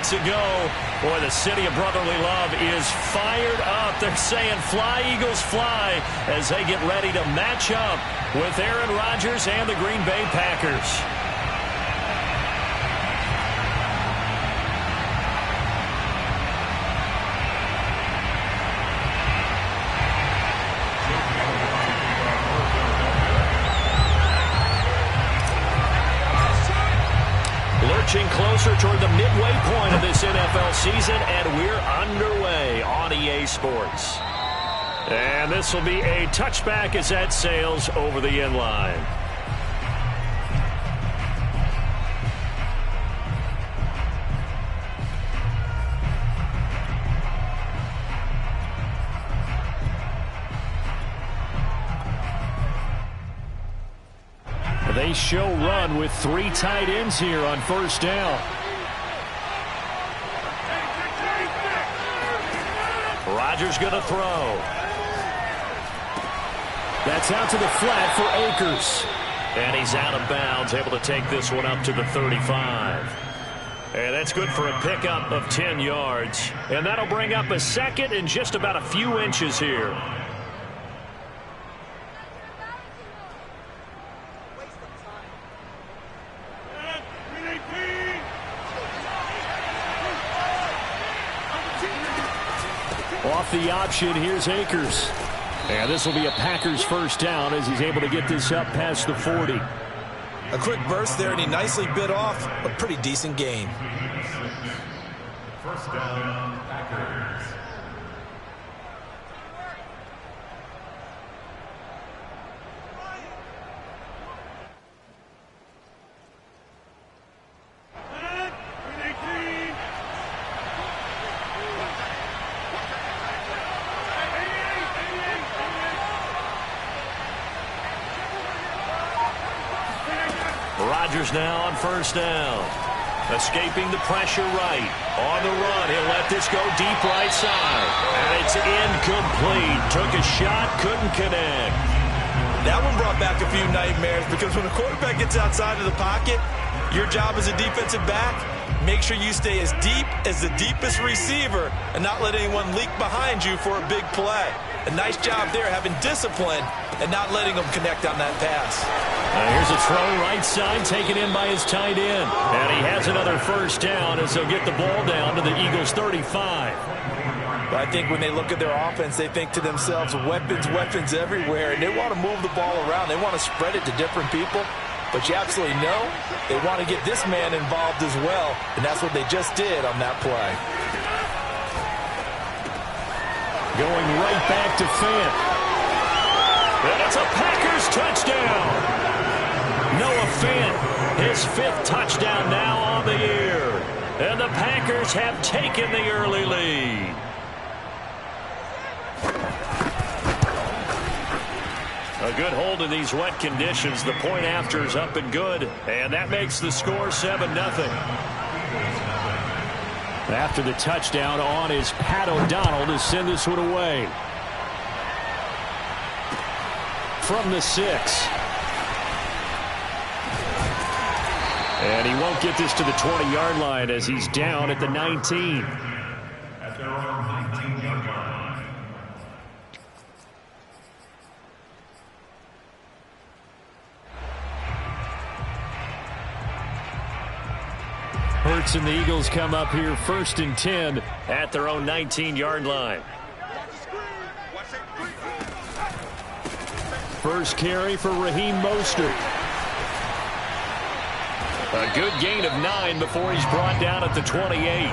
weeks ago. Boy, the city of brotherly love is fired up. They're saying fly, Eagles, fly, as they get ready to match up with Aaron Rodgers and the Green Bay Packers. Lurching closer toward the midway point of this NFL season, and we're underway on EA Sports. And this will be a touchback as that sails over the end line. They show run with 3 tight ends here on first down. Rodgers going to throw. That's out to the flat for Akers. And he's out of bounds, able to take this one up to the 35. And that's good for a pickup of 10 yards. And that'll bring up a second and just about a few inches here. Off the option, here's Akers. And this will be a Packers first down as he's able to get this up past the 40. A quick burst there, and he nicely bit off a pretty decent gain. First down, Packers. Rodgers now on first down. Escaping the pressure right. On the run, he'll let this go deep right side. And it's incomplete. Took a shot, couldn't connect. That one brought back a few nightmares, because when a quarterback gets outside of the pocket, your job as a defensive back, make sure you stay as deep as the deepest receiver and not let anyone leak behind you for a big play. A nice job there, having discipline and not letting them connect on that pass. Here's a throw right side, taken in by his tight end. And he has another first down as they'll get the ball down to the Eagles' 35. I think when they look at their offense, they think to themselves, weapons, weapons everywhere, and they want to move the ball around. They want to spread it to different people. But you absolutely know they want to get this man involved as well, and that's what they just did on that play. Going right back to Fant. And it's a Packers touchdown. Noah Fant, his 5th touchdown now on the year. And the Packers have taken the early lead. A good hold in these wet conditions. The point after is up and good. And that makes the score 7-0. After the touchdown, on is Pat O'Donnell to send this one away. From the 6. And he won't get this to the 20-yard line as he's down at the 19. At their own 19-yard line. Hurts and the Eagles come up here 1st and 10 at their own 19-yard line. First carry for Raheem Mostert. A good gain of 9 before he's brought down at the 28.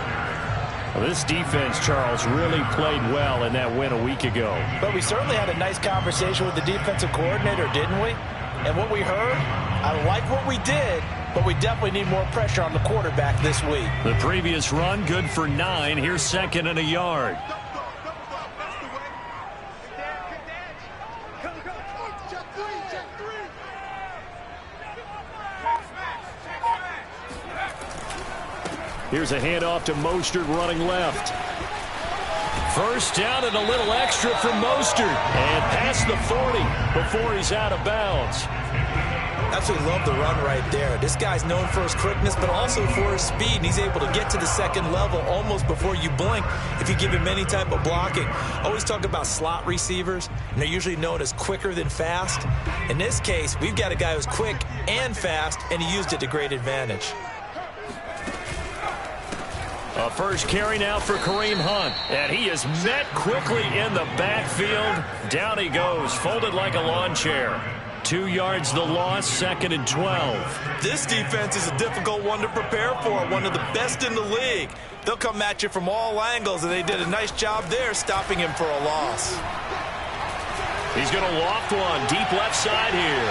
Well, this defense, Charles, really played well in that win a week ago. But we certainly had a nice conversation with the defensive coordinator, didn't we? And what we heard, I like what we did, but we definitely need more pressure on the quarterback this week. The previous run, good for 9. Here's 2nd and a yard. Here's a handoff to Mostert running left. First down and a little extra from Mostert. And past the 40 before he's out of bounds. Absolutely love the run right there. This guy's known for his quickness, but also for his speed. And he's able to get to the second level almost before you blink if you give him any type of blocking. Always talk about slot receivers, and they're usually known as quicker than fast. In this case, we've got a guy who's quick and fast, and he used it to great advantage. A first carry now for Kareem Hunt, and he is met quickly in the backfield. Down he goes, folded like a lawn chair. 2 yards the loss, 2nd and 12. This defense is a difficult one to prepare for, one of the best in the league. They'll come at you from all angles, and they did a nice job there stopping him for a loss. He's going to loft one, deep left side here.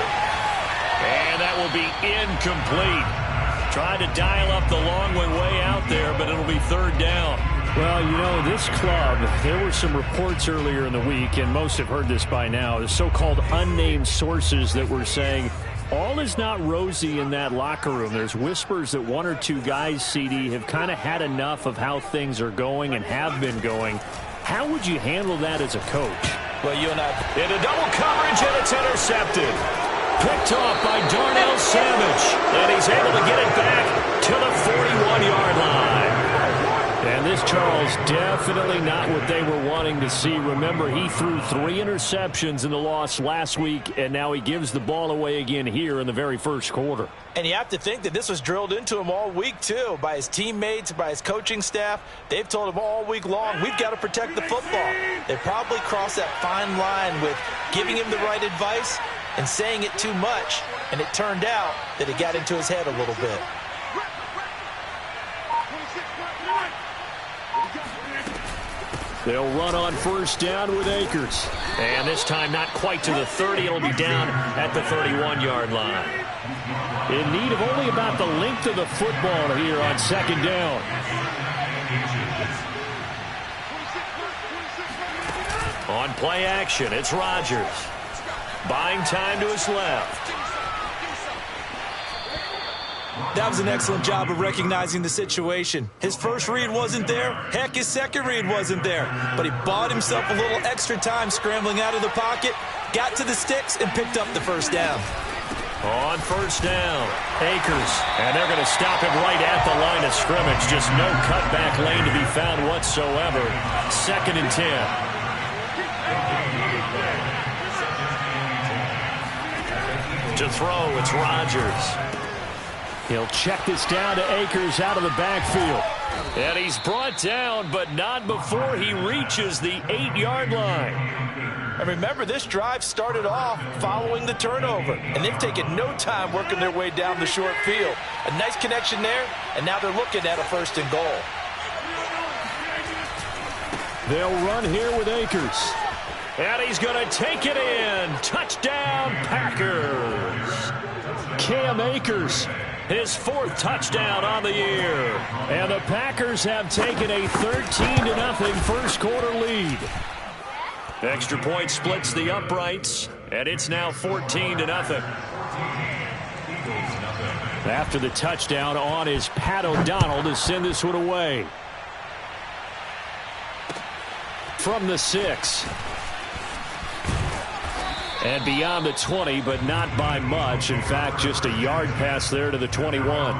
And that will be incomplete. Tried to dial up the long way out there, but it'll be 3rd down. Well, you know, this club, there were some reports earlier in the week, and most have heard this by now, the so-called unnamed sources that were saying all is not rosy in that locker room. There's whispers that 1 or 2 guys, CD, have kind of had enough of how things are going and have been going. How would you handle that as a coach? Well, you and I... Into double coverage, and it's intercepted. Picked off by Darnell Savage, and he's able to get it back to the 41-yard line. And this, Charles, definitely not what they were wanting to see. Remember, he threw 3 interceptions in the loss last week, and now he gives the ball away again here in the very first quarter. And you have to think that this was drilled into him all week, too, by his teammates, by his coaching staff. They've told him all week long, we've got to protect the football. They probably crossed that fine line with giving him the right advice and saying it too much, and it turned out that it got into his head a little bit. They'll run on first down with Akers. And this time not quite to the 30. It'll be down at the 31-yard line. In need of only about the length of the football here on 2nd down. On play action, it's Rodgers. Buying time to his left. That was an excellent job of recognizing the situation. His first read wasn't there. Heck, his second read wasn't there. But he bought himself a little extra time scrambling out of the pocket, got to the sticks, and picked up the first down. On first down, Akers. And they're going to stop him right at the line of scrimmage. Just no cutback lane to be found whatsoever. 2nd and 10. To throw, it's Rodgers. He'll check this down to Akers out of the backfield. And he's brought down, but not before he reaches the 8-yard line. And remember, this drive started off following the turnover, and they've taken no time working their way down the short field. A nice connection there, and now they're looking at a 1st and goal. They'll run here with Akers. And he's going to take it in. Touchdown, Packers. Cam Akers. His 4th touchdown on the year. And the Packers have taken a 13-0 first quarter lead. Extra point splits the uprights, and it's now 14-0. After the touchdown on is Pat O'Donnell to send this one away. From the 6. And beyond the 20, but not by much. In fact, just a yard pass there to the 21.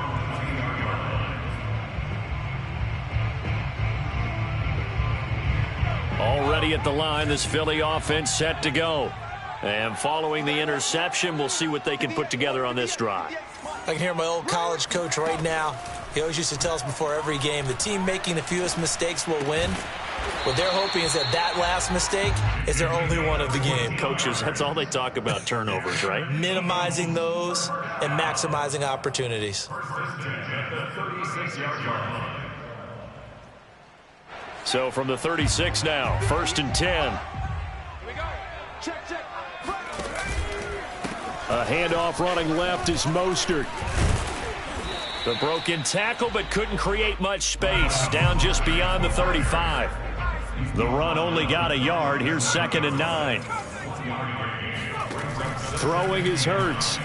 Already at the line, this Philly offense set to go. And following the interception, we'll see what they can put together on this drive. I can hear my old college coach right now. He always used to tell us before every game, the team making the fewest mistakes will win. What they're hoping is that that last mistake is their only one of the game. Coaches, that's all they talk about, turnovers, right? Minimizing those and maximizing opportunities. So from the 36 now, 1st and 10. A handoff running left is Mostert. The broken tackle, but couldn't create much space. Down just beyond the 35. The run only got a yard. Here's 2nd and 9. Throwing is Hurts.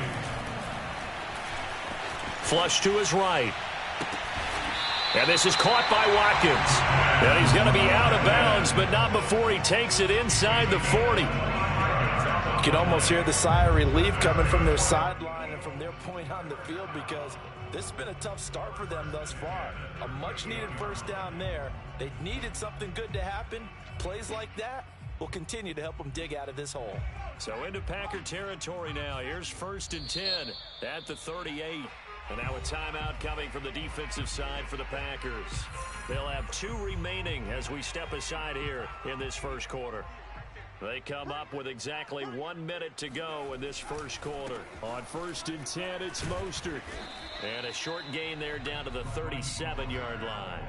Flush to his right. And this is caught by Watkins. And he's going to be out of bounds, but not before he takes it inside the 40. You can almost hear the sigh of relief coming from their sideline. coming from their point on the field because this has been a tough start for them thus far. A much-needed first down there. They needed something good to happen. Plays like that will continue to help them dig out of this hole. So into Packer territory now. Here's 1st and 10 at the 38. And now a timeout coming from the defensive side for the Packers. They'll have 2 remaining as we step aside here in this first quarter. They come up with exactly 1 minute to go in this first quarter. On 1st and 10, it's Mostert. And a short gain there down to the 37-yard line.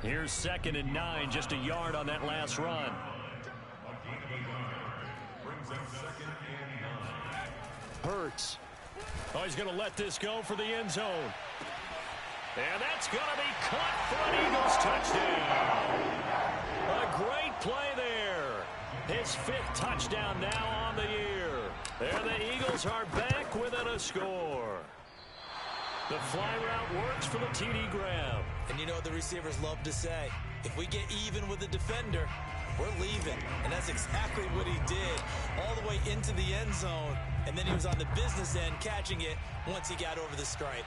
Here's 2nd and 9, just a yard on that last run. Hurts. Oh, he's going to let this go for the end zone. And that's going to be caught for an Eagles touchdown. A great play there. His 5th touchdown now on the year. And the Eagles are back within a score. The fly route works for the TD grab. And you know what the receivers love to say? If we get even with the defender, we're leaving. And that's exactly what he did. All the way into the end zone. And then he was on the business end catching it once he got over the stripe.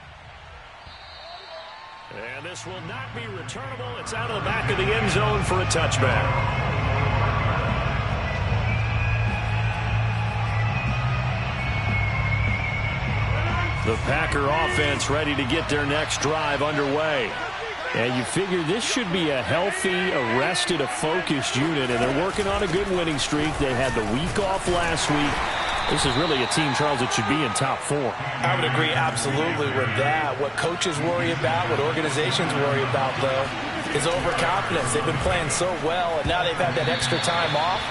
And this will not be returnable. It's out of the back of the end zone for a touchback. The Packer offense ready to get their next drive underway. And you figure this should be a healthy, a rested, a focused unit, and they're working on a good winning streak. They had the week off last week. This is really a team, Charles, that should be in top 4. I would agree absolutely with that. What coaches worry about, what organizations worry about, though, is overconfidence. They've been playing so well, and now they've had that extra time off.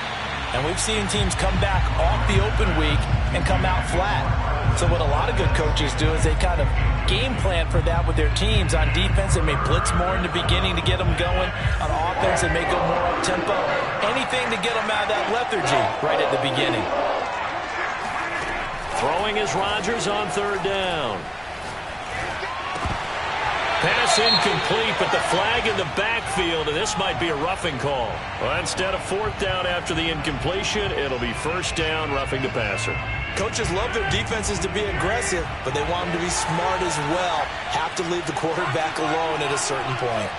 And we've seen teams come back off the open week and come out flat. So what a lot of good coaches do is they kind of game plan for that with their teams. On defense, they may blitz more in the beginning to get them going. On offense, they may go more up-tempo. Anything to get them out of that lethargy right at the beginning. Throwing is Rodgers on 3rd down. Pass incomplete, but the flag in the backfield, and this might be a roughing call. Well, instead of 4th down after the incompletion, it'll be 1st down, roughing the passer. Coaches love their defenses to be aggressive, but they want them to be smart as well. Have to leave the quarterback alone at a certain point.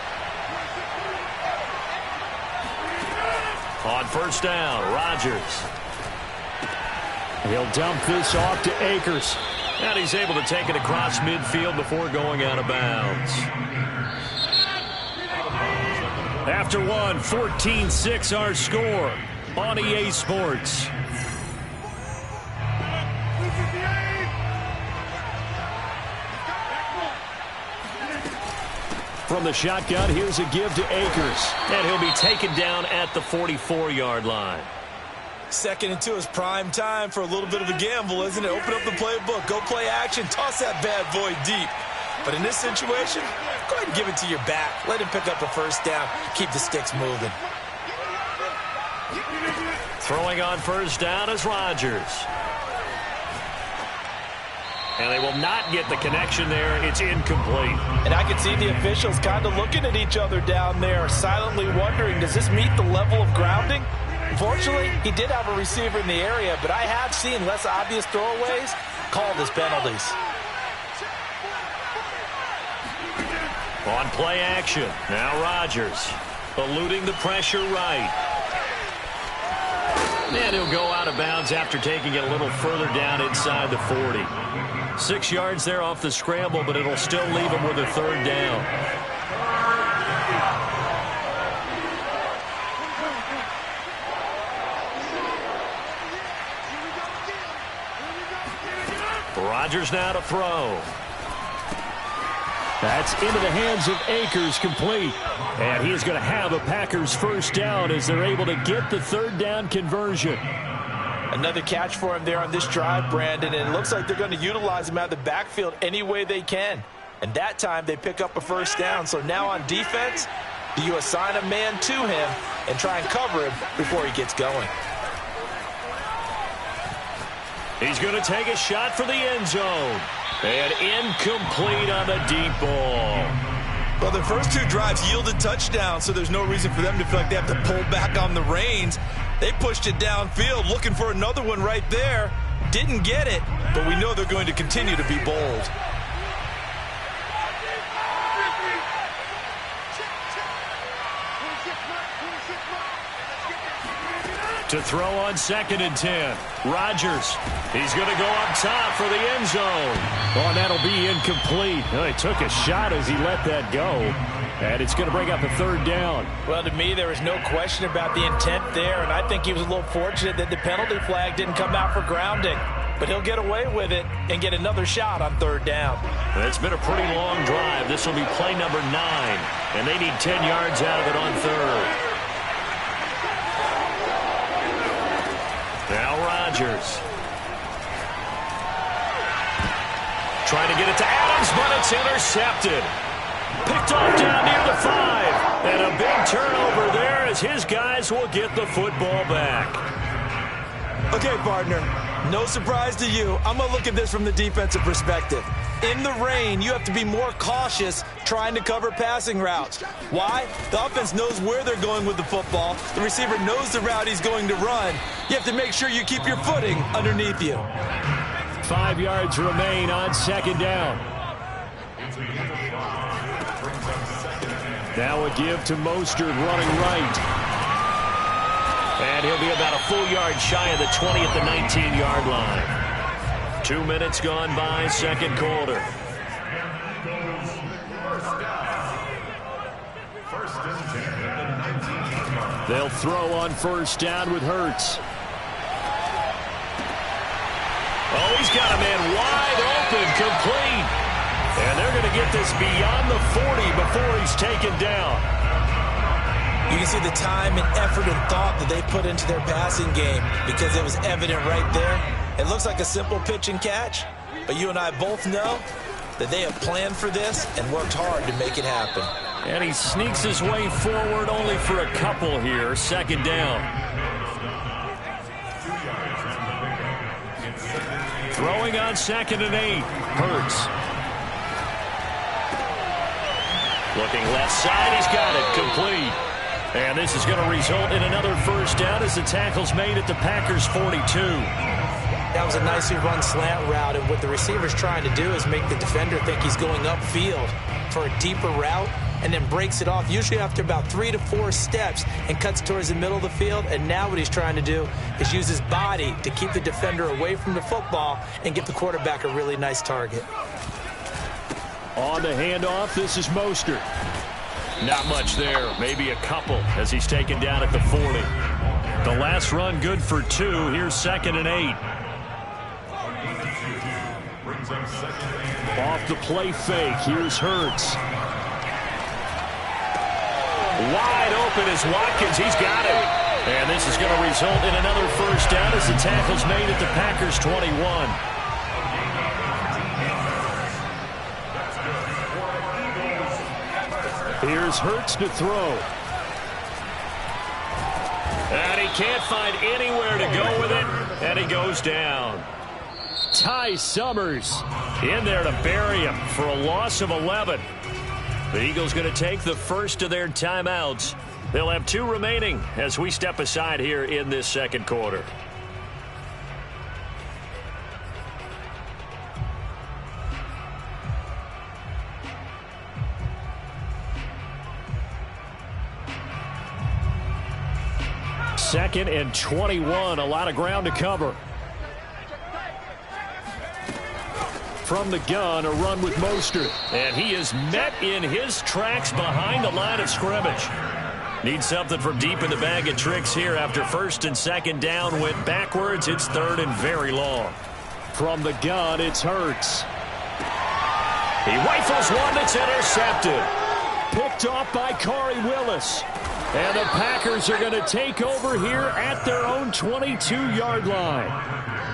On 1st down, Rodgers. He'll dump this off to Akers. And he's able to take it across midfield before going out of bounds. After one, 14-6 our score on EA Sports. From the shotgun, here's a give to Akers. And he'll be taken down at the 44-yard line. 2nd and 2 is prime time for a little bit of a gamble, isn't it? Open up the playbook, go play action, toss that bad boy deep. But in this situation, go ahead and give it to your back. Let him pick up a 1st down. Keep the sticks moving. Throwing on 1st down is Rodgers. And they will not get the connection there. It's incomplete. And I can see the officials kind of looking at each other down there, silently wondering, does this meet the level of grounding? Unfortunately, he did have a receiver in the area, but I have seen less obvious throwaways called as penalties. On play action, now Rodgers eluding the pressure right. And he'll go out of bounds after taking it a little further down inside the 40. 6 yards there off the scramble, but it'll still leave him with a 3rd down. Rodgers now to throw. That's into the hands of Akers, complete. And he is going to have a Packers 1st down as they're able to get the 3rd down conversion. Another catch for him there on this drive, Brandon, and it looks like they're going to utilize him out of the backfield any way they can. And that time they pick up a 1st down. So now on defense, do you assign a man to him and try and cover him before he gets going? He's going to take a shot for the end zone. And incomplete on the deep ball. Well, the first 2 drives yielded touchdowns, so there's no reason for them to feel like they have to pull back on the reins. They pushed it downfield, looking for another one right there. didn't get it, but we know they're going to continue to be bold. To throw on 2nd and 10. Rodgers. He's going to go up top for the end zone. Oh, and that'll be incomplete. Well, he took a shot as he let that go. And it's going to bring up a 3rd down. Well, to me, there was no question about the intent there, and I think he was a little fortunate that the penalty flag didn't come out for grounding. But he'll get away with it and get another shot on 3rd down. It's been a pretty long drive. This will be play number 9, and they need 10 yards out of it on 3rd. Now Rodgers. Trying to get it to Adams, but it's intercepted. Picked off down near the 5. And a big turnover there as his guys will get the football back. Okay, partner, no surprise to you. I'm going to look at this from the defensive perspective. In the rain, you have to be more cautious trying to cover passing routes. Why? The offense knows where they're going with the football. The receiver knows the route he's going to run. You have to make sure you keep your footing underneath you. 5 yards remain on 2nd down. Now a give to Mostert running right. And he'll be about a full yard shy of the 20 at the 19-yard line. 2 minutes gone by, 2nd quarter. They'll throw on 1st down with Hurts. Oh, he's got a man wide open, complete. And they're going to get this beyond the 40 before he's taken down. You can see the time and effort and thought that they put into their passing game because it was evident right there. It looks like a simple pitch and catch, but you and I both know that they have planned for this and worked hard to make it happen. And he sneaks his way forward only for a couple here. 2nd down. Throwing on 2nd and 8. Hurts. Looking left side. He's got it. Complete. And this is going to result in another 1st down as the tackle's made at the Packers' 42. That was a nicely run slant route, and what the receiver's trying to do is make the defender think he's going upfield for a deeper route and then breaks it off, usually after about 3 to 4 steps, and cuts towards the middle of the field. And now what he's trying to do is use his body to keep the defender away from the football and get the quarterback a really nice target. On the handoff, this is Mostert. Not much there, maybe a couple as he's taken down at the 40. The last run good for 2. Here's 2nd and 8. Off the play fake, here's Hurts. Wide open is Watkins. He's got it. And this is going to result in another 1st down as the tackle's made at the Packers' 21. Here's Hurts to throw. And he can't find anywhere to go with it. And he goes down. Ty Summers in there to bury him for a loss of 11. The Eagles going to take the first of their timeouts. They'll have 2 remaining as we step aside here in this 2nd quarter. Second and 21, a lot of ground to cover. From the gun, a run with Mostert. And he is met in his tracks behind the line of scrimmage. Needs something from deep in the bag of tricks here after 1st and 2nd down. Went backwards. It's 3rd and very long. From the gun, it's Hurts. He rifles one that's intercepted. Picked off by Corey Willis. And the Packers are going to take over here at their own 22-yard line.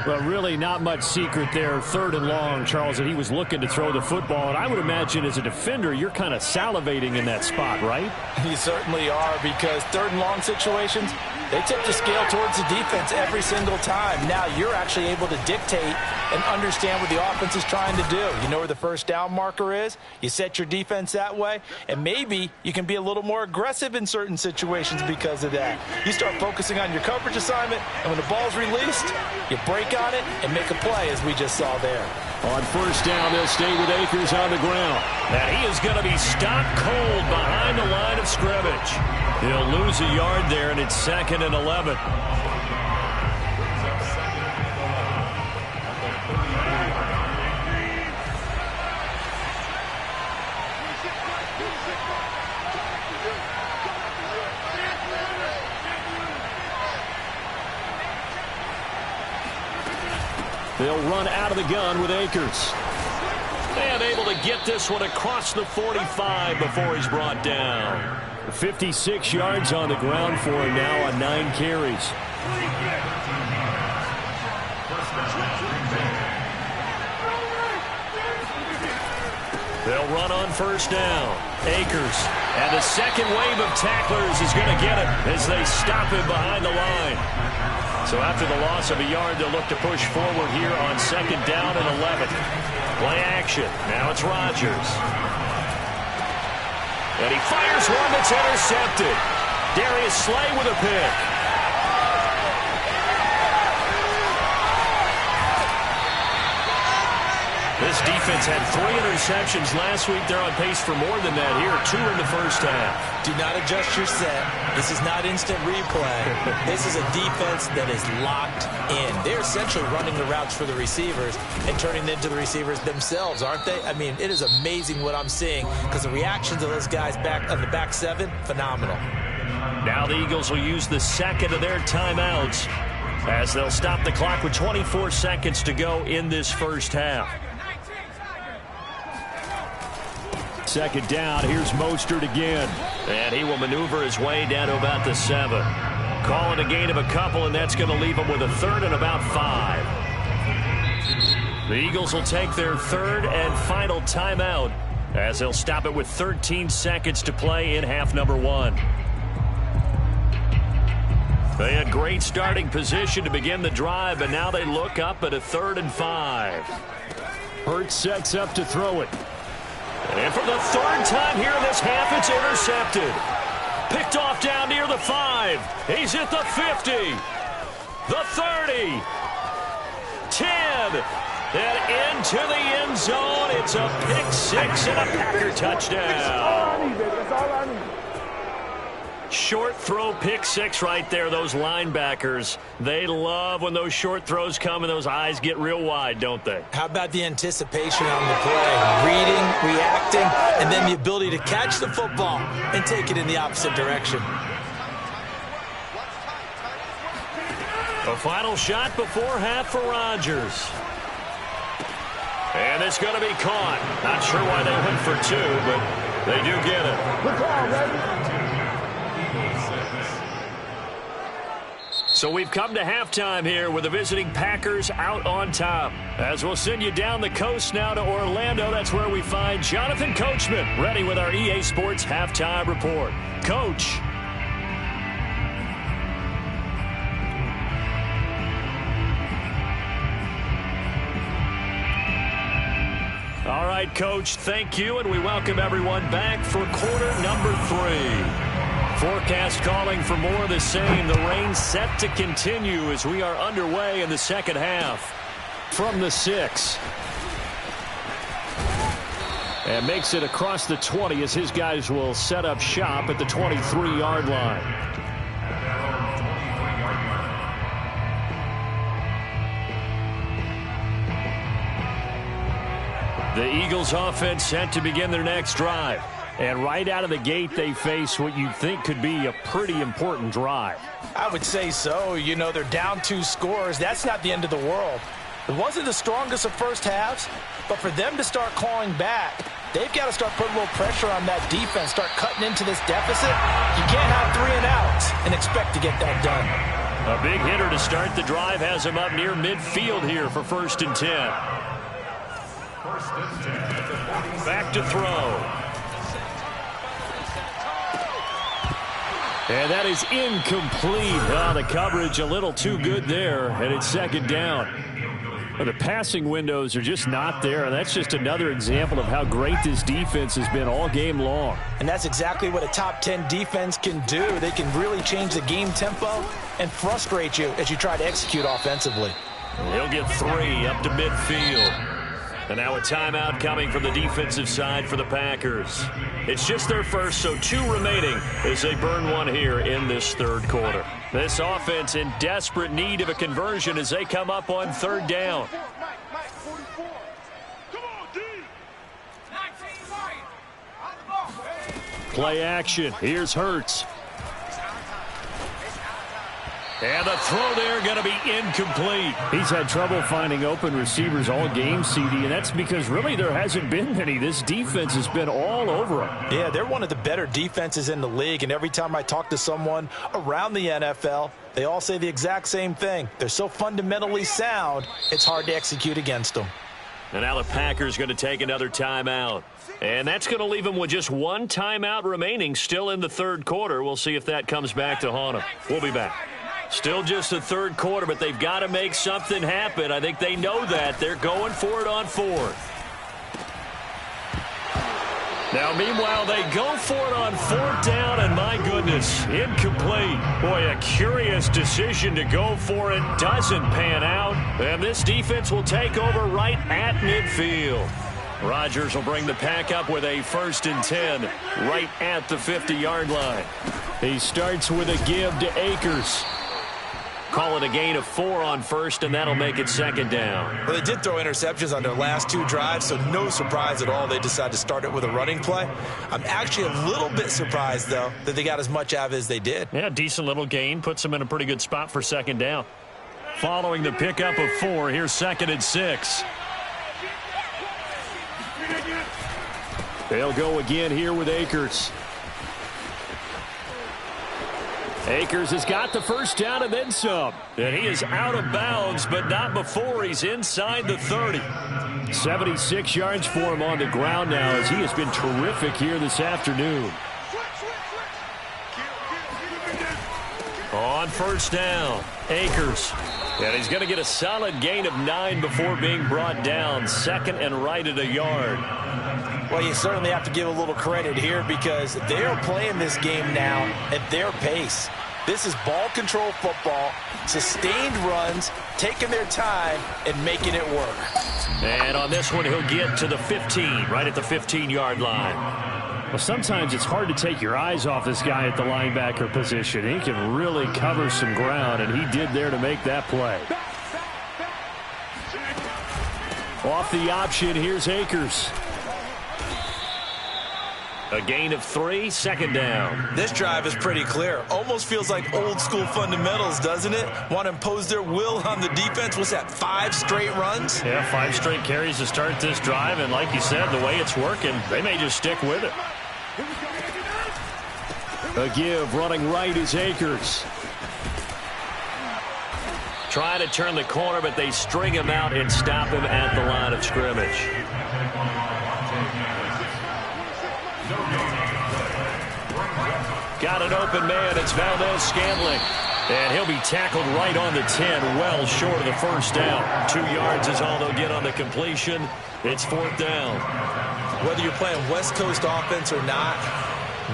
Well, really not much secret there. 3rd and long, Charles, that he was looking to throw the football. And I would imagine as a defender, you're kind of salivating in that spot, right? You certainly are, because 3rd and long situations, they tip the scale towards the defense every single time. Now you're actually able to dictate and understand what the offense is trying to do. You know where the 1st down marker is. You set your defense that way, and maybe you can be a little more aggressive in certain situations because of that. You start focusing on your coverage assignment, and when the ball's released, you break think on it and make a play, as we just saw there. On first down, they'll stay with Akers on the ground. And he is going to be stopped cold behind the line of scrimmage. He'll lose a yard there, and it's 2nd and 11. They'll run out of the gun with Akers. And able to get this one across the 45 before he's brought down. 56 yards on the ground for him now on 9 carries. They'll run on first down. Akers. And the second wave of tacklers is going to get him as they stop him behind the line. So after the loss of a yard, they'll look to push forward here on 2nd down and 11. Play action. Now it's Rodgers. And he fires one that's intercepted. Darius Slay with a pick. This defense had 3 interceptions last week. They're on pace for more than that here. 2 in the first half. Do not adjust your set. This is not instant replay. This is a defense that is locked in. They're essentially running the routes for the receivers and turning them into the receivers themselves, aren't they? I mean, it is amazing what I'm seeing because the reactions of those guys back on the back 7, phenomenal. Now the Eagles will use the second of their timeouts as they'll stop the clock with 24 seconds to go in this first half. 2nd down, here's Mostert again. And he will maneuver his way down to about the 7. Calling a gain of a couple, and that's going to leave him with a 3rd and about 5. The Eagles will take their 3rd and final timeout as they'll stop it with 13 seconds to play in half number 1. They had great starting position to begin the drive, but now they look up at a 3rd and 5. Hurts sets up to throw it. And for the 3rd time here in this half, it's intercepted. Picked off down near the 5. He's at the 50. The 30. 10. And into the end zone. It's a pick 6 and a Packer touchdown. Short throw pick 6 right there. Those linebackers, they love when those short throws come and those eyes get real wide, don't they? How about the anticipation on the play? Reading, reacting, and then the ability to catch the football and take it in the opposite direction. A final shot before half for Rodgers. And it's going to be caught. Not sure why they went for 2, but they do get it. Good call, baby. So we've come to halftime here with the visiting Packers out on top. As we'll send you down the coast now to Orlando, that's where we find Jonathan Coachman ready with our EA Sports Halftime Report. Coach. All right, Coach, thank you, and we welcome everyone back for quarter number 3. Forecast calling for more of the same. The rain set to continue as we are underway in the second half. From the 6. And makes it across the 20 as his guys will set up shop at the 23-yard line. The Eagles offense set to begin their next drive. And right out of the gate, they face what you'd think could be a pretty important drive. I would say so. You know, they're down 2 scores. That's not the end of the world. It wasn't the strongest of first halves, but for them to start clawing back, they've got to start putting a little pressure on that defense, start cutting into this deficit. You can't have 3 and outs and expect to get that done. A big hitter to start the drive has him up near midfield here for 1st and 10. Back to throw. And that is incomplete. Oh, the coverage a little too good there, and it's 2nd down. Well, the passing windows are just not there, and that's just another example of how great this defense has been all game long. And that's exactly what a top 10 defense can do. They can really change the game tempo and frustrate you as you try to execute offensively. He'll get 3 up to midfield. And now a timeout coming from the defensive side for the Packers. It's just their first, so 2 remaining as they burn 1 here in this third quarter. This offense in desperate need of a conversion as they come up on 3rd down. Play action. Here's Hurts. And the throw there going to be incomplete. He's had trouble finding open receivers all game, CD, and that's because really there hasn't been many. This defense has been all over him. Yeah, they're one of the better defenses in the league, and every time I talk to someone around the NFL, they all say the exact same thing. They're so fundamentally sound, it's hard to execute against them. And now the Packers going to take another timeout. And that's going to leave them with just 1 timeout remaining still in the third quarter. We'll see if that comes back to haunt them. We'll be back. Still just the third quarter, but they've got to make something happen. I think they know that. They're going for it on 4th. Now, meanwhile, they go for it on 4th down, and my goodness, incomplete. Boy, a curious decision to go for it. Doesn't pan out, and this defense will take over right at midfield. Rodgers will bring the pack up with a 1st and 10 right at the 50-yard line. He starts with a give to Akers. Call it a gain of 4 on 1st, and that'll make it 2nd down. Well, they did throw interceptions on their last 2 drives, so no surprise at all they decided to start it with a running play. I'm actually a little bit surprised, though, that they got as much out of it as they did. Yeah, decent little gain. Puts them in a pretty good spot for 2nd down. Following the pickup of 4, here's 2nd and 6. They'll go again here with Akers. Akers has got the 1st down and then some. And he is out of bounds, but not before he's inside the 30. 76 yards for him on the ground now as he has been terrific here this afternoon. On 1st down, Akers. And he's going to get a solid gain of 9 before being brought down. 2nd and right at a yard. Well, you certainly have to give a little credit here because they are playing this game now at their pace. This is ball control football, sustained runs, taking their time, and making it work. And on this one, he'll get to the 15, right at the 15-yard line. Well, sometimes it's hard to take your eyes off this guy at the linebacker position. He can really cover some ground, and he did there to make that play. Off the option, here's Akers. A gain of 3, 2nd down. This drive is pretty clear. Almost feels like old school fundamentals, doesn't it? Want to impose their will on the defense. What's that, 5 straight runs? Yeah, 5 straight carries to start this drive. And like you said, the way it's working, they may just stick with it. A give running right is Akers. Trying to turn the corner, but they string him out and stop him at the line of scrimmage. Got an open man. It's Valdez-Scantling. And he'll be tackled right on the 10, well short of the 1st down. 2 yards is all they'll get on the completion. It's 4th down. Whether you're playing West Coast offense or not,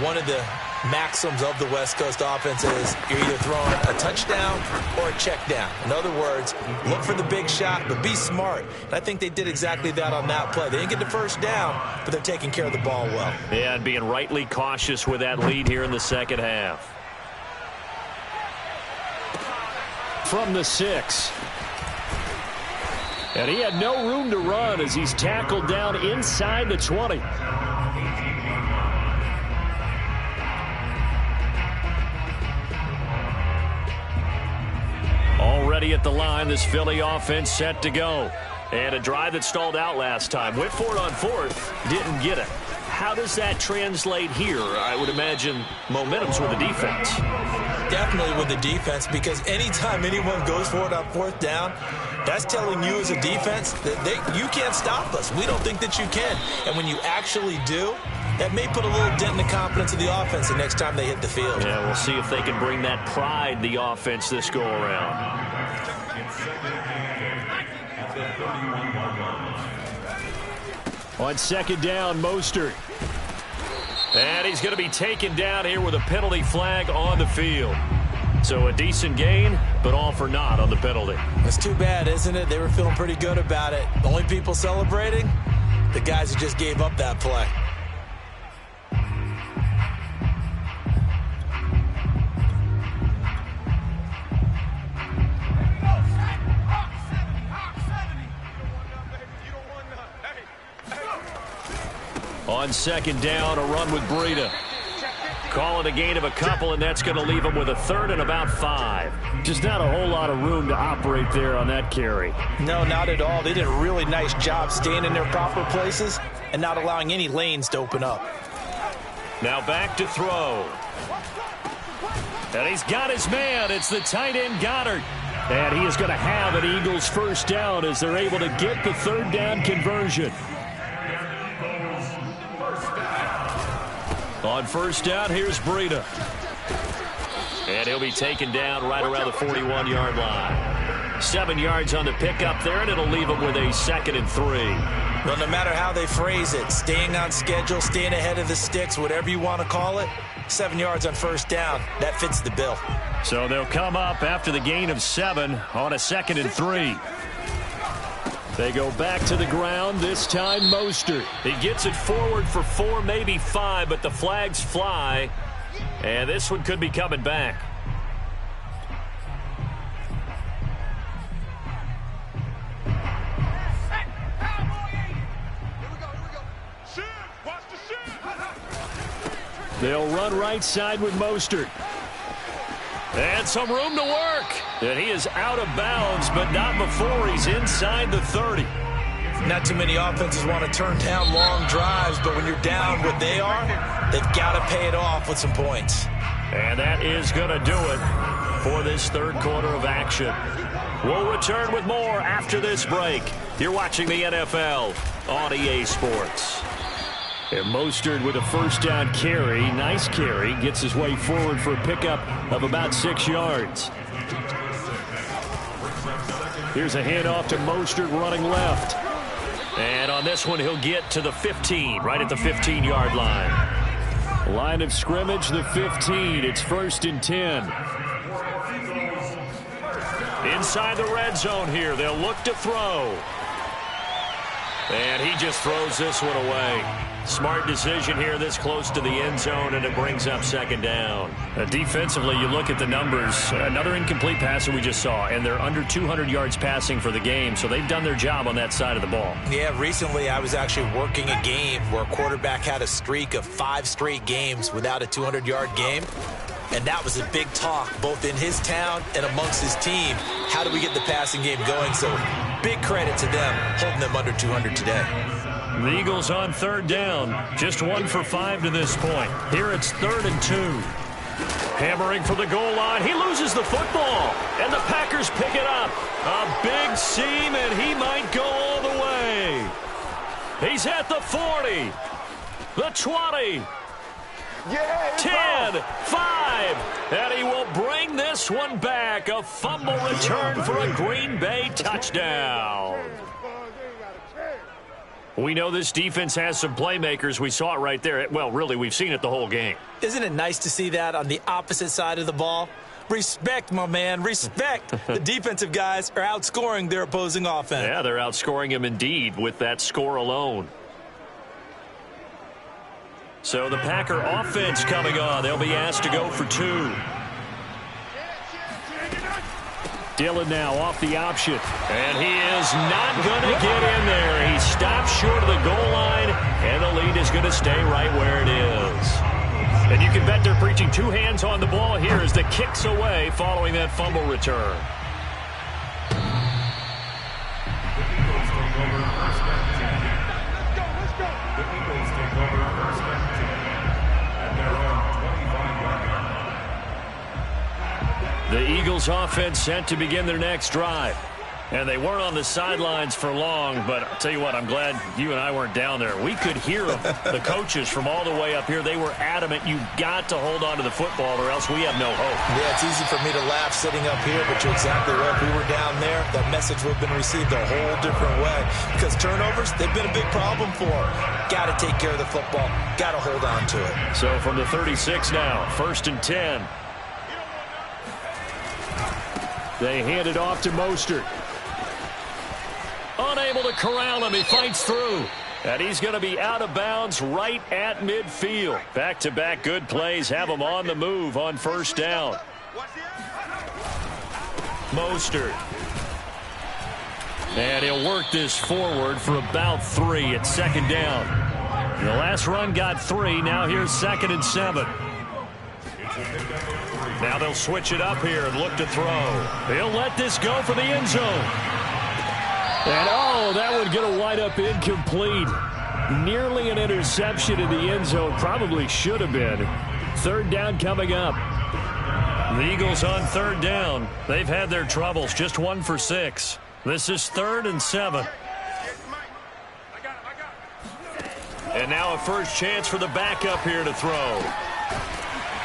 one of the maxims of the West Coast offense is you're either throwing a touchdown or a check down. In other words, look for the big shot, but be smart. And I think they did exactly that on that play. They didn't get the 1st down, but they're taking care of the ball well. Yeah, and being rightly cautious with that lead here in the 2nd half. From the 6. And he had no room to run as he's tackled down inside the 20. Already at the line, this Philly offense set to go. And a drive that stalled out last time. Went for it on 4th, didn't get it. How does that translate here? I would imagine momentum's with the defense. Definitely with the defense, because anytime anyone goes for it on 4th down, that's telling you as a defense that you can't stop us. We don't think that you can. And when you actually do, that may put a little dent in the confidence of the offense the next time they hit the field. Yeah, we'll see if they can bring that pride, the offense, this go-around. On 2nd down, Mostert. And he's going to be taken down here with a penalty flag on the field. So a decent gain, but all for naught on the penalty. It's too bad, isn't it? They were feeling pretty good about it. The only people celebrating, the guys who just gave up that play. On second down, a run with Breida. Call it a gain of a couple, and that's going to leave him with a third and about 5. Just not a whole lot of room to operate there on that carry. No, not at all. They did a really nice job staying in their proper places and not allowing any lanes to open up. Now back to throw. And he's got his man. It's the tight end Goddard. And he is going to have an Eagles first down as they're able to get the third down conversion. On first down, here's Breida. And he'll be taken down right around the 41-yard line. 7 yards on the pickup there, and it'll leave him with a 2nd and 3. Well, no matter how they phrase it, staying on schedule, staying ahead of the sticks, whatever you want to call it, 7 yards on first down, that fits the bill. So they'll come up after the gain of 7 on a 2nd and 3. They go back to the ground, this time Mostert. He gets it forward for 4, maybe 5, but the flags fly. And this one could be coming back. They'll run right side with Mostert. And some room to work. And he is out of bounds, but not before he's inside the 30. Not too many offenses want to turn down long drives, but when you're down what they are, they've got to pay it off with some points. And that is going to do it for this third quarter of action. We'll return with more after this break. You're watching the NFL on EA Sports. And Mostert with a first down carry. Nice carry. Gets his way forward for a pickup of about 6 yards. Here's a handoff to Mostert running left. And on this one, he'll get to the 15, right at the 15-yard line. Line of scrimmage, the 15. It's 1st and 10. Inside the red zone here. They'll look to throw. And he just throws this one away. Smart decision here this close to the end zone, and it brings up 2nd down. Defensively, you look at the numbers. Another incomplete passer we just saw, and they're under 200 yards passing for the game, so they've done their job on that side of the ball. Yeah, recently I was actually working a game where a quarterback had a streak of 5 straight games without a 200-yard game. And that was a big talk, both in his town and amongst his team. How do we get the passing game going? So big credit to them, holding them under 200 today. The Eagles on 3rd down. Just 1 for 5 to this point. Here it's 3rd and 2. Hammering for the goal line. He loses the football. And the Packers pick it up. A big seam, and he might go all the way. He's at the 40. The 20. 10, 5, and he will bring this one back. A fumble return for a Green Bay touchdown. We know this defense has some playmakers. We saw it right there. Well, really, we've seen it the whole game. Isn't it nice to see that on the opposite side of the ball? Respect, my man, respect. The defensive guys are outscoring their opposing offense. Yeah, they're outscoring him indeed with that score alone. So the Packer offense coming on. They'll be asked to go for 2. Dillon now off the option. And he is not going to get in there. He stops short of the goal line, and the lead is going to stay right where it is. And you can bet they're preaching 2 hands on the ball here as the kick's away following that fumble return. The Eagles offense set to begin their next drive. And they weren't on the sidelines for long, but I'll tell you what, I'm glad you and I weren't down there. We could hear them, the coaches from all the way up here. They were adamant, you've got to hold on to the football or else we have no hope. Yeah, it's easy for me to laugh sitting up here, but you're exactly right. If we were down there, that message would have been received a whole different way. Because turnovers, they've been a big problem for them. Got to take care of the football. Got to hold on to it. So from the 36 now, 1st and 10. They hand it off to Mostert. Unable to corral him. He fights through. And he's going to be out of bounds right at midfield. Back-to-back good plays have him on the move on first down. Mostert. And he'll work this forward for about 3 at second down. The last run got 3. Now here's 2nd and 7. Now they'll switch it up here and look to throw. He'll let this go for the end zone. And, oh, that one going to wind up incomplete. Nearly an interception in the end zone. Probably should have been. 3rd down coming up. The Eagles on 3rd down. They've had their troubles. Just 1 for 6. This is 3rd and 7. And now a first chance for the backup here to throw.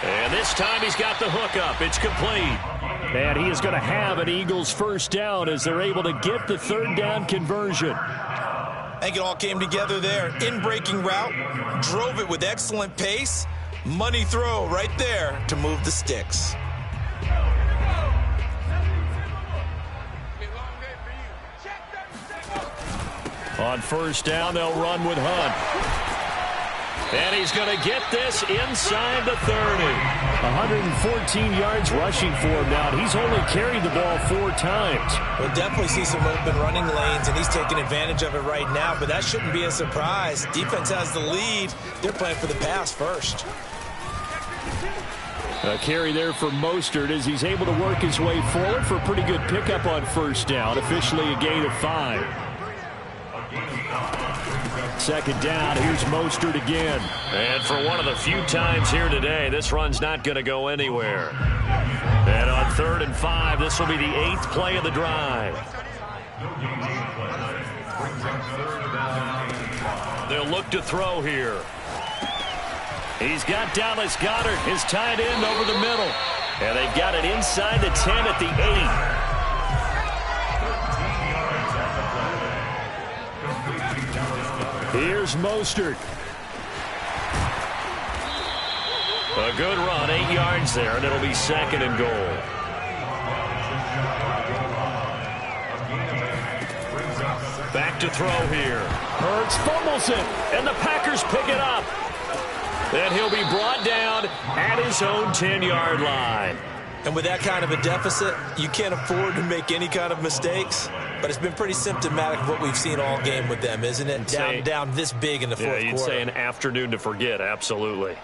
And this time he's got the hook up. It's complete. And he is going to have an Eagles first down as they're able to get the 3rd down conversion. I think it all came together there. In-breaking route, drove it with excellent pace. Money throw right there to move the sticks. On first down, they'll run with Hunt. And he's going to get this inside the 30. 114 yards rushing for him now. He's only carried the ball 4 times. We'll definitely see some open running lanes, and he's taking advantage of it right now, but that shouldn't be a surprise. Defense has the lead. They're playing for the pass first. A carry there for Mostert as he's able to work his way forward for a pretty good pickup on first down. Officially a gain of 5. 2nd down, here's Mostert again. And for one of the few times here today, this run's not going to go anywhere. And on 3rd and 5, this will be the 8th play of the drive. They'll look to throw here. He's got Dallas Goedert, his tight end, over the middle. And they've got it inside the 10 at the 8. Here's Mostert. A good run, 8 yards there, and it'll be 2nd and goal. Back to throw here. Hurts fumbles it, and the Packers pick it up. And he'll be brought down at his own 10-yard line. And with that kind of a deficit, you can't afford to make any kind of mistakes. But it's been pretty symptomatic of what we've seen all game with them, isn't it? Down this big in the fourth quarter. Yeah, you'd say an afternoon to forget, absolutely.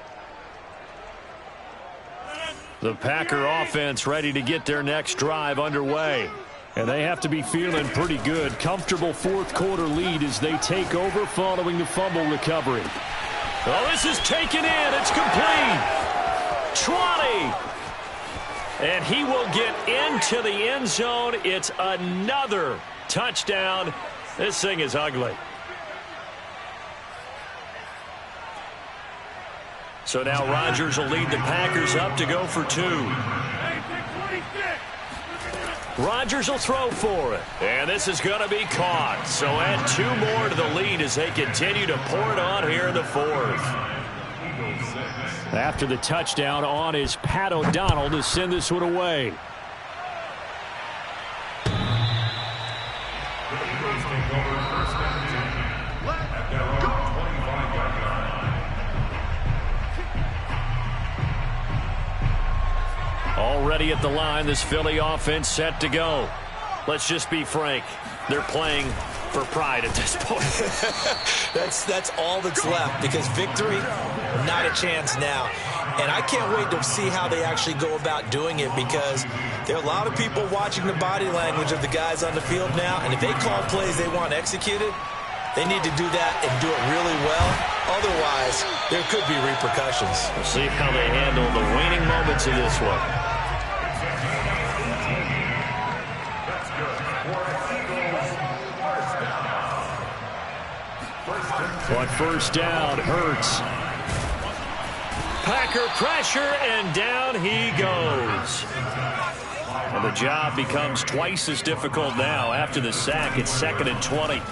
The Packer offense ready to get their next drive underway. And they have to be feeling pretty good. Comfortable 4th quarter lead as they take over following the fumble recovery. Oh, this is taken in. It's complete. Trotty. And he will get into the end zone. It's another touchdown. This thing is ugly. So now Rodgers will lead the Packers up to go for 2. Rodgers will throw for it. And this is going to be caught. So add 2 more to the lead as they continue to pour it on here in the 4th. After the touchdown on is Pat O'Donnell to send this one away. Already at the line, this Philly offense set to go. Let's just be frank. They're playing for pride at this point. That's all that's left, because victory, not a chance now. And I can't wait to see how they actually go about doing it, because there are a lot of people watching the body language of the guys on the field now, and if they call plays they want executed, they need to do that and do it really well. Otherwise, there could be repercussions. We'll see how they handle the waning moments of this one. On first down, Hurts. Packer pressure, and down he goes. And the job becomes twice as difficult now after the sack. It's 2nd and 20.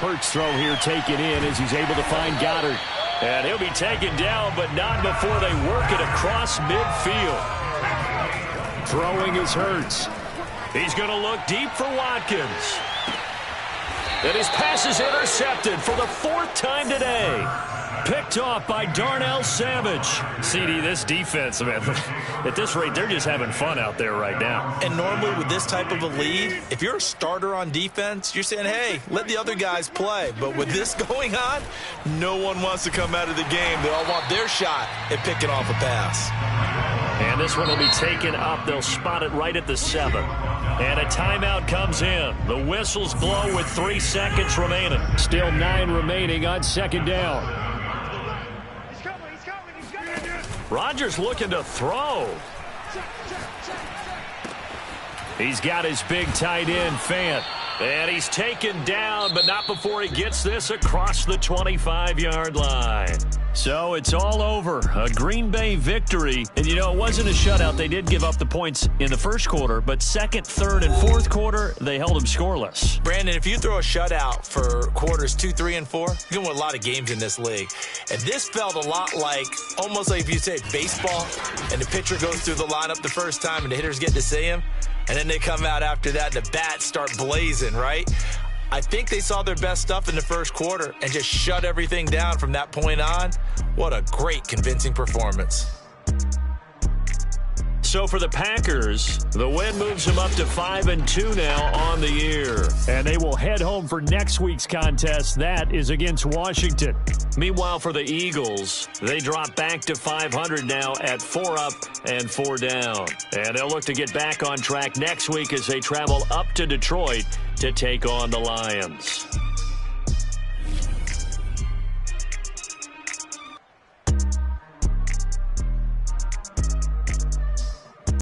Hurts throw here taken in as he's able to find Goedert. And he'll be taken down, but not before they work it across midfield. Throwing is Hurts. He's going to look deep for Watkins. And his pass is intercepted for the 4th time today. Picked off by Darnell Savage. CD, this defense, man, at this rate, they're just having fun out there right now. And normally with this type of a lead, if you're a starter on defense, you're saying, hey, let the other guys play. But with this going on, no one wants to come out of the game. They all want their shot at picking off a pass. And this one will be taken up. They'll spot it right at the 7. And a timeout comes in. The whistles blow with 3 seconds remaining. Still 9 remaining on 2nd down. Rodgers looking to throw. He's got his big tight end, Fant. And he's taken down, but not before he gets this across the 25-yard line. So it's all over. A Green Bay victory. And, you know, it wasn't a shutout. They did give up the points in the first quarter, but second, third, and fourth quarter, they held them scoreless. Brandon, if you throw a shutout for quarters 2, 3, and 4, you're going to win a lot of games in this league. And this felt a lot like, almost like if you say baseball, and the pitcher goes through the lineup the first time, and the hitters get to see him, and then they come out after that, and the bats start blazing, right? I think they saw their best stuff in the first quarter and just shut everything down from that point on. What a great, convincing performance. So for the Packers, the win moves them up to 5-2 now on the year. And they will head home for next week's contest. That is against Washington. Meanwhile, for the Eagles, they drop back to 500 now at 4 up and 4 down. And they'll look to get back on track next week as they travel up to Detroit to take on the Lions.